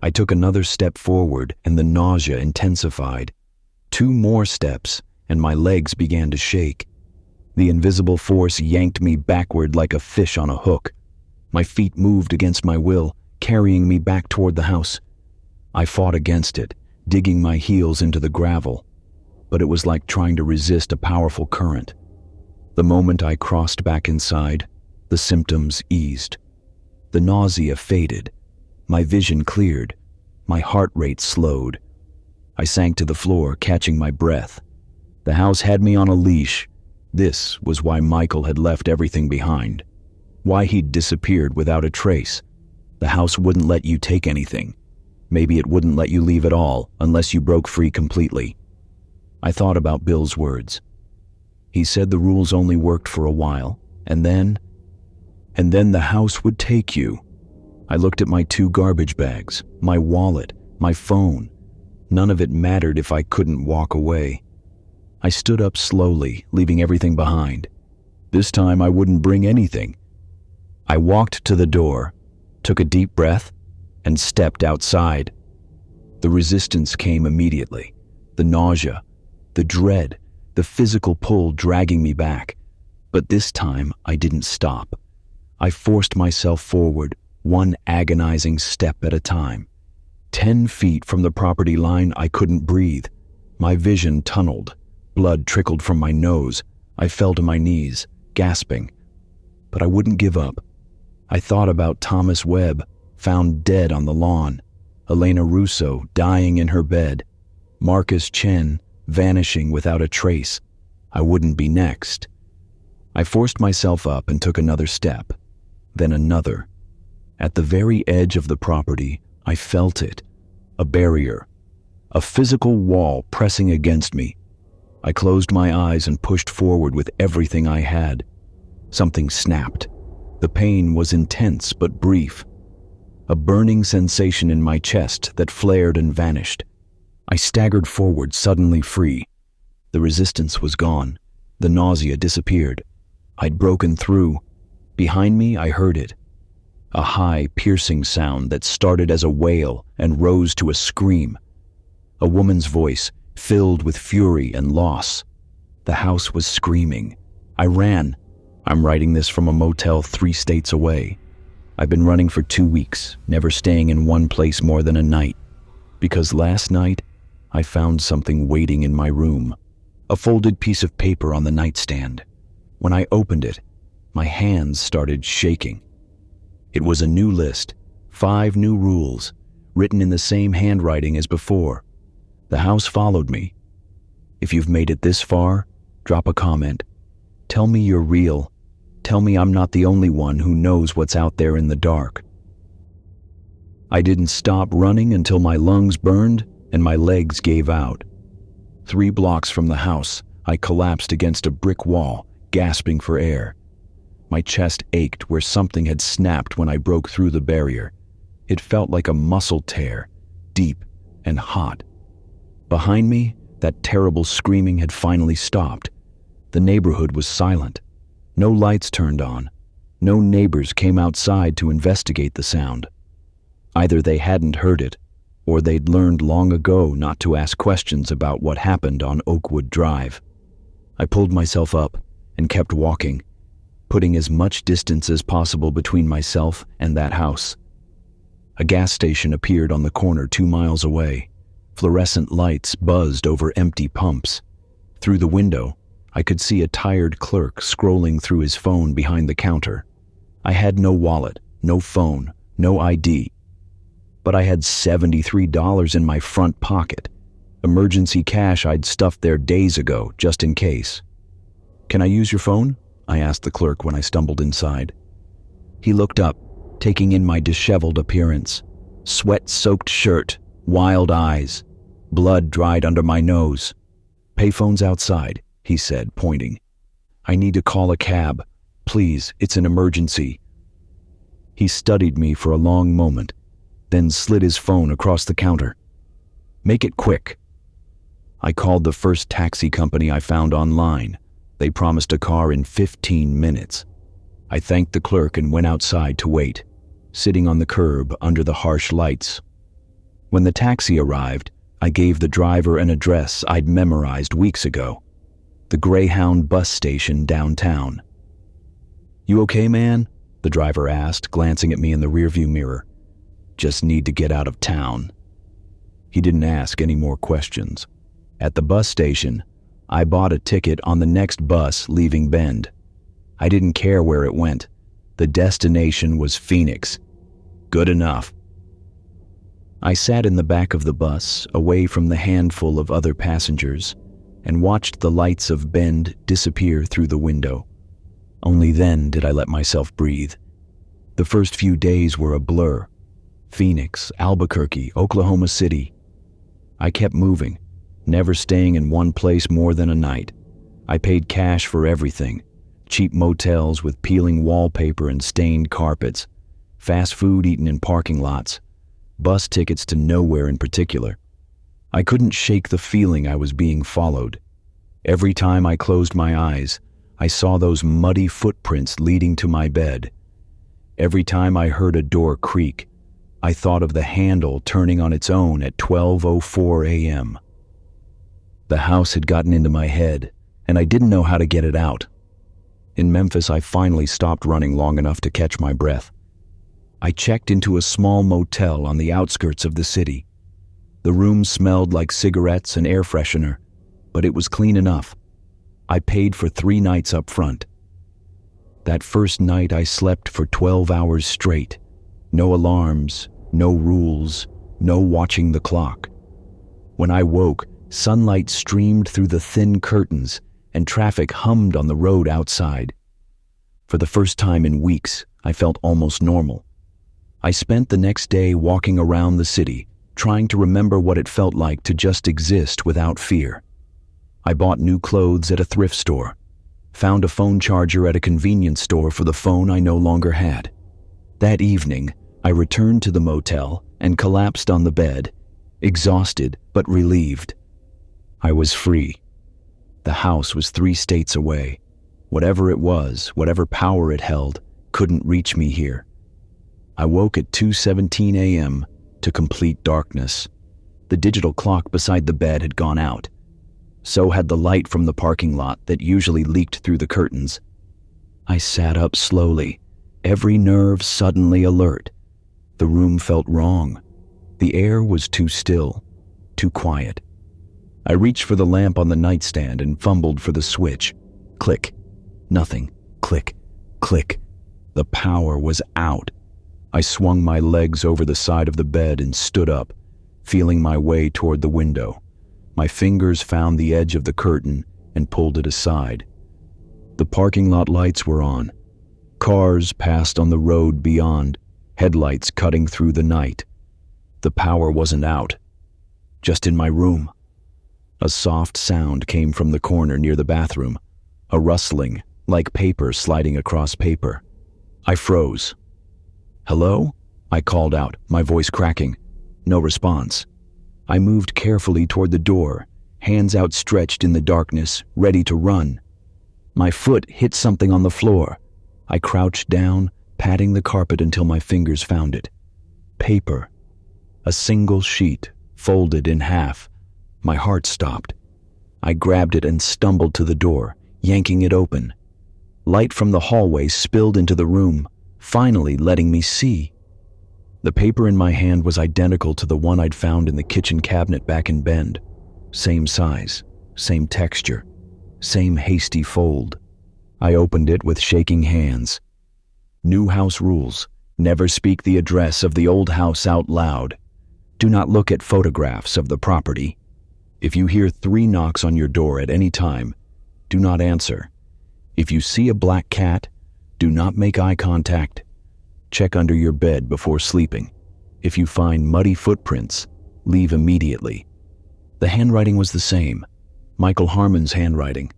I took another step forward and the nausea intensified. 2 more steps and my legs began to shake. The invisible force yanked me backward like a fish on a hook. My feet moved against my will, carrying me back toward the house. I fought against it, digging my heels into the gravel, but it was like trying to resist a powerful current. The moment I crossed back inside, the symptoms eased. The nausea faded. My vision cleared. My heart rate slowed. I sank to the floor, catching my breath. The house had me on a leash. This was why Michael had left everything behind. Why he'd disappeared without a trace. The house wouldn't let you take anything. Maybe it wouldn't let you leave at all unless you broke free completely. I thought about Bill's words. He said the rules only worked for a while, and then the house would take you. I looked at my 2 garbage bags, my wallet, my phone. None of it mattered if I couldn't walk away. I stood up slowly, leaving everything behind. This time I wouldn't bring anything. I walked to the door, took a deep breath, and stepped outside. The resistance came immediately. The nausea, the dread, the physical pull dragging me back. But this time I didn't stop. I forced myself forward, one agonizing step at a time. 10 feet from the property line, I couldn't breathe. My vision tunneled. Blood trickled from my nose. I fell to my knees, gasping. But I wouldn't give up. I thought about Thomas Webb, found dead on the lawn. Elena Russo, dying in her bed. Marcus Chen, vanishing without a trace. I wouldn't be next. I forced myself up and took another step. Then another. At the very edge of the property, I felt it. A barrier. A physical wall pressing against me. I closed my eyes and pushed forward with everything I had. Something snapped. The pain was intense but brief. A burning sensation in my chest that flared and vanished. I staggered forward, suddenly free. The resistance was gone. The nausea disappeared. I'd broken through. Behind me, I heard it. A high, piercing sound that started as a wail and rose to a scream. A woman's voice, filled with fury and loss. The house was screaming. I ran. I'm writing this from a motel 3 states away. I've been running for 2 weeks, never staying in one place more than a night. Because last night, I found something waiting in my room. A folded piece of paper on the nightstand. When I opened it, my hands started shaking. It was a new list, 5 new rules, written in the same handwriting as before. The house followed me. If you've made it this far, drop a comment. Tell me you're real. Tell me I'm not the only one who knows what's out there in the dark. I didn't stop running until my lungs burned and my legs gave out. 3 blocks from the house, I collapsed against a brick wall, gasping for air. My chest ached where something had snapped when I broke through the barrier. It felt like a muscle tear, deep and hot. Behind me, that terrible screaming had finally stopped. The neighborhood was silent. No lights turned on. No neighbors came outside to investigate the sound. Either they hadn't heard it, or they'd learned long ago not to ask questions about what happened on Oakwood Drive. I pulled myself up and kept walking, putting as much distance as possible between myself and that house. A gas station appeared on the corner 2 miles away. Fluorescent lights buzzed over empty pumps. Through the window, I could see a tired clerk scrolling through his phone behind the counter. I had no wallet, no phone, no ID. But I had $73 in my front pocket, emergency cash I'd stuffed there days ago just in case. "Can I use your phone?" I asked the clerk when I stumbled inside. He looked up, taking in my disheveled appearance. Sweat-soaked shirt, wild eyes, blood dried under my nose. "Payphone's outside," he said, pointing. "I need to call a cab. Please, it's an emergency." He studied me for a long moment, then slid his phone across the counter. "Make it quick." I called the first taxi company I found online. They promised a car in 15 minutes. I thanked the clerk and went outside to wait, sitting on the curb under the harsh lights. When the taxi arrived, I gave the driver an address I'd memorized weeks ago, the Greyhound bus station downtown. "You okay, man?" the driver asked, glancing at me in the rearview mirror. "Just need to get out of town." He didn't ask any more questions. At the bus station, I bought a ticket on the next bus leaving Bend. I didn't care where it went. The destination was Phoenix. Good enough. I sat in the back of the bus, away from the handful of other passengers, and watched the lights of Bend disappear through the window. Only then did I let myself breathe. The first few days were a blur. Phoenix, Albuquerque, Oklahoma City. I kept moving, never staying in one place more than a night. I paid cash for everything. Cheap motels with peeling wallpaper and stained carpets. Fast food eaten in parking lots. Bus tickets to nowhere in particular. I couldn't shake the feeling I was being followed. Every time I closed my eyes, I saw those muddy footprints leading to my bed. Every time I heard a door creak, I thought of the handle turning on its own at 12:04 a.m. The house had gotten into my head, and I didn't know how to get it out. In Memphis, I finally stopped running long enough to catch my breath. I checked into a small motel on the outskirts of the city. The room smelled like cigarettes and air freshener, but it was clean enough. I paid for 3 nights up front. That first night I slept for 12 hours straight. No alarms, no rules, no watching the clock. When I woke, sunlight streamed through the thin curtains and traffic hummed on the road outside. For the first time in weeks, I felt almost normal. I spent the next day walking around the city, trying to remember what it felt like to just exist without fear. I bought new clothes at a thrift store, found a phone charger at a convenience store for the phone I no longer had. That evening, I returned to the motel and collapsed on the bed, exhausted but relieved. I was free. The house was 3 states away. Whatever it was, whatever power it held, couldn't reach me here. I woke at 2:17 a.m. to complete darkness. The digital clock beside the bed had gone out. So had the light from the parking lot that usually leaked through the curtains. I sat up slowly, every nerve suddenly alert. The room felt wrong. The air was too still, too quiet. I reached for the lamp on the nightstand and fumbled for the switch. Click. Nothing. Click. Click. The power was out. I swung my legs over the side of the bed and stood up, feeling my way toward the window. My fingers found the edge of the curtain and pulled it aside. The parking lot lights were on. Cars passed on the road beyond, headlights cutting through the night. The power wasn't out, just in my room. A soft sound came from the corner near the bathroom, a rustling, like paper sliding across paper. I froze. "Hello?" I called out, my voice cracking. No response. I moved carefully toward the door, hands outstretched in the darkness, ready to run. My foot hit something on the floor. I crouched down, patting the carpet until my fingers found it. Paper. A single sheet, folded in half. My heart stopped. I grabbed it and stumbled to the door, yanking it open. Light from the hallway spilled into the room, finally letting me see. The paper in my hand was identical to the one I'd found in the kitchen cabinet back in Bend. Same size, same texture, same hasty fold. I opened it with shaking hands. New house rules. Never speak the address of the old house out loud. Do not look at photographs of the property. If you hear 3 knocks on your door at any time, do not answer. If you see a black cat, do not make eye contact. Check under your bed before sleeping. If you find muddy footprints, leave immediately. The handwriting was the same, Michael Harmon's handwriting,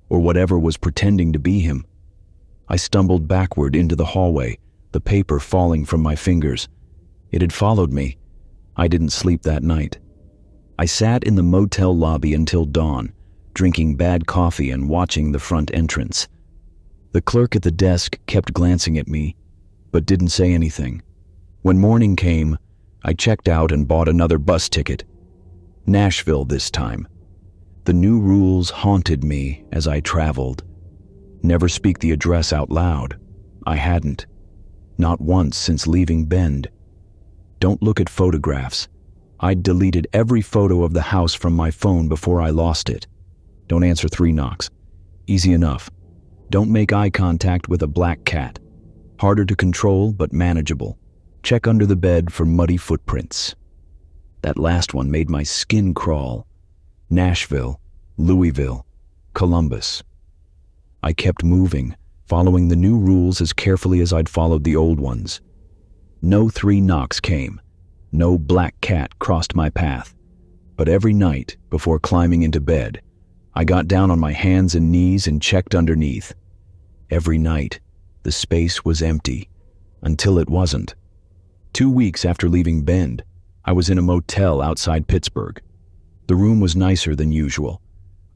or whatever was pretending to be him. I stumbled backward into the hallway, the paper falling from my fingers. It had followed me. I didn't sleep that night. I sat in the motel lobby until dawn, drinking bad coffee and watching the front entrance. The clerk at the desk kept glancing at me, but didn't say anything. When morning came, I checked out and bought another bus ticket. Nashville this time. The new rules haunted me as I traveled. Never speak the address out loud. I hadn't. Not once since leaving Bend. Don't look at photographs. I'd deleted every photo of the house from my phone before I lost it. Don't answer 3 knocks. Easy enough. Don't make eye contact with a black cat. Harder to control, but manageable. Check under the bed for muddy footprints. That last one made my skin crawl. Nashville, Louisville, Columbus. I kept moving, following the new rules as carefully as I'd followed the old ones. No 3 knocks came. No black cat crossed my path. But every night, before climbing into bed, I got down on my hands and knees and checked underneath. Every night, the space was empty, until it wasn't. 2 weeks after leaving Bend, I was in a motel outside Pittsburgh. The room was nicer than usual.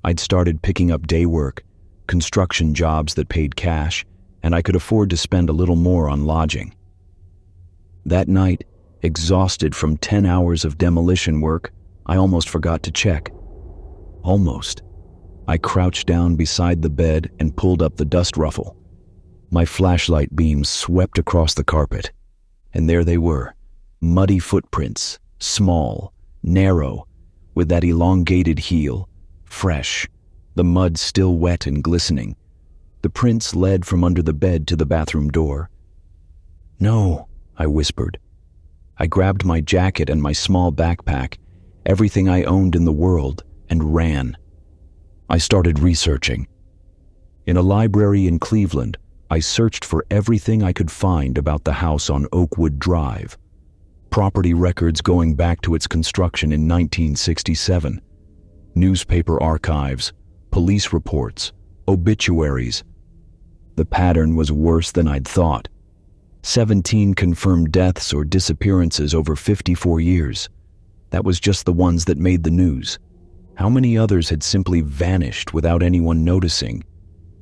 I'd started picking up day work, construction jobs that paid cash, and I could afford to spend a little more on lodging. That night, exhausted from 10 hours of demolition work, I almost forgot to check. Almost. I crouched down beside the bed and pulled up the dust ruffle. My flashlight beams swept across the carpet, and there they were, muddy footprints, small, narrow, with that elongated heel, fresh, the mud still wet and glistening. The prints led from under the bed to the bathroom door. "No," I whispered. I grabbed my jacket and my small backpack, everything I owned in the world, and ran. I started researching. In a library in Cleveland, I searched for everything I could find about the house on Oakwood Drive. Property records going back to its construction in 1967. Newspaper archives, police reports, obituaries. The pattern was worse than I'd thought. 17 confirmed deaths or disappearances over 54 years. That was just the ones that made the news. How many others had simply vanished without anyone noticing?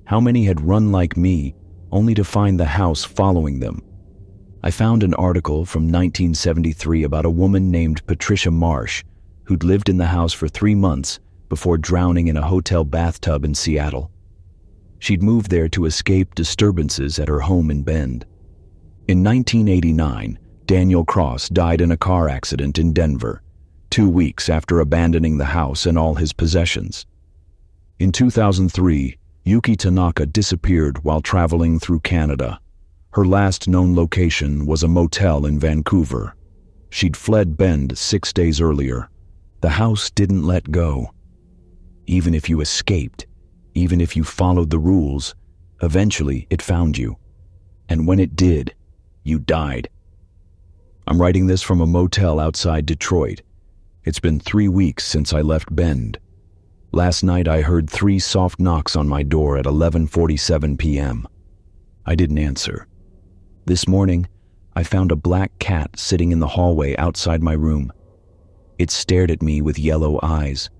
How many had run like me, only to find the house following them? I found an article from 1973 about a woman named Patricia Marsh, who'd lived in the house for 3 months before drowning in a hotel bathtub in Seattle. She'd moved there to escape disturbances at her home in Bend. In 1989, Daniel Cross died in a car accident in Denver, 2 weeks after abandoning the house and all his possessions. In 2003, Yuki Tanaka disappeared while traveling through Canada. Her last known location was a motel in Vancouver. She'd fled Bend 6 days earlier. The house didn't let go. Even if you escaped, even if you followed the rules, eventually it found you. And when it did, you died. I'm writing this from a motel outside Detroit. It's been 3 weeks since I left Bend. Last night I heard 3 soft knocks on my door at 11:47 p.m. I didn't answer. This morning, I found a black cat sitting in the hallway outside my room. It stared at me with yellow eyes.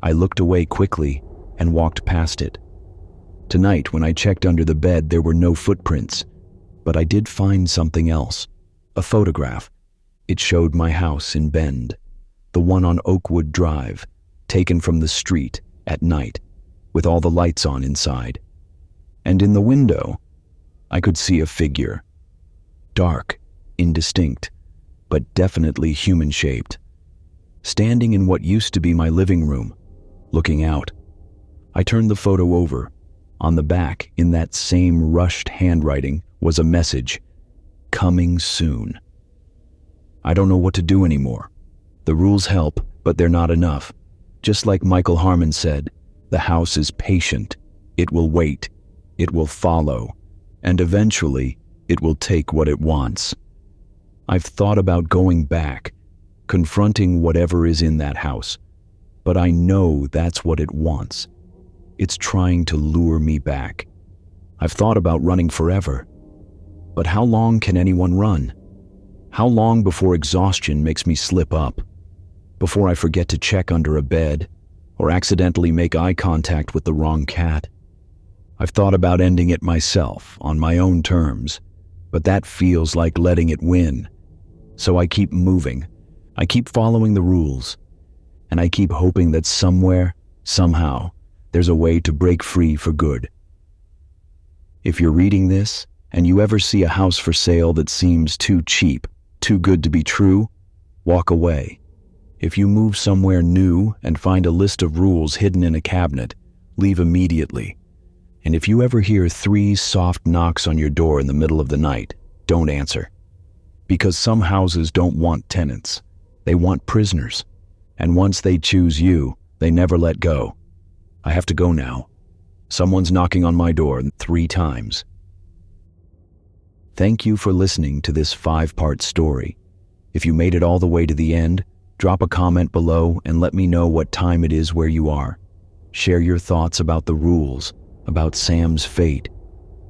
I looked away quickly and walked past it. Tonight, when I checked under the bed, there were no footprints, but I did find something else, a photograph. It showed my house in Bend, the one on Oakwood Drive, taken from the street at night, with all the lights on inside. And in the window, I could see a figure. Dark, indistinct, but definitely human-shaped. Standing in what used to be my living room, looking out. I turned the photo over. On the back, in that same rushed handwriting, was a message, "Coming soon." I don't know what to do anymore. The rules help, but they're not enough. Just like Michael Harmon said, the house is patient. It will wait. it will follow, and eventually it will take what it wants. I've thought about going back, confronting whatever is in that house, but I know that's what it wants. It's trying to lure me back. I've thought about running forever, but how long can anyone run? How long before exhaustion makes me slip up? Before I forget to check under a bed, or accidentally make eye contact with the wrong cat? I've thought about ending it myself, on my own terms, but that feels like letting it win. So I keep moving, I keep following the rules, and I keep hoping that somewhere, somehow, there's a way to break free for good. If you're reading this, and you ever see a house for sale that seems too cheap, too good to be true, walk away. If you move somewhere new and find a list of rules hidden in a cabinet, leave immediately. And if you ever hear 3 soft knocks on your door in the middle of the night, don't answer. Because some houses don't want tenants. They want prisoners. And once they choose you, they never let go. I have to go now. Someone's knocking on my door 3 times. Thank you for listening to this 5-part story. If you made it all the way to the end, drop a comment below and let me know what time it is where you are. Share your thoughts about the rules, about Sam's fate,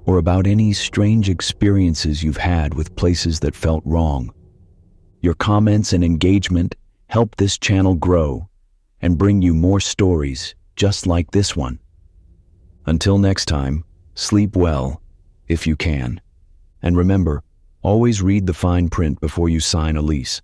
or about any strange experiences you've had with places that felt wrong. Your comments and engagement help this channel grow and bring you more stories just like this one. Until next time, sleep well, if you can. And remember, always read the fine print before you sign a lease.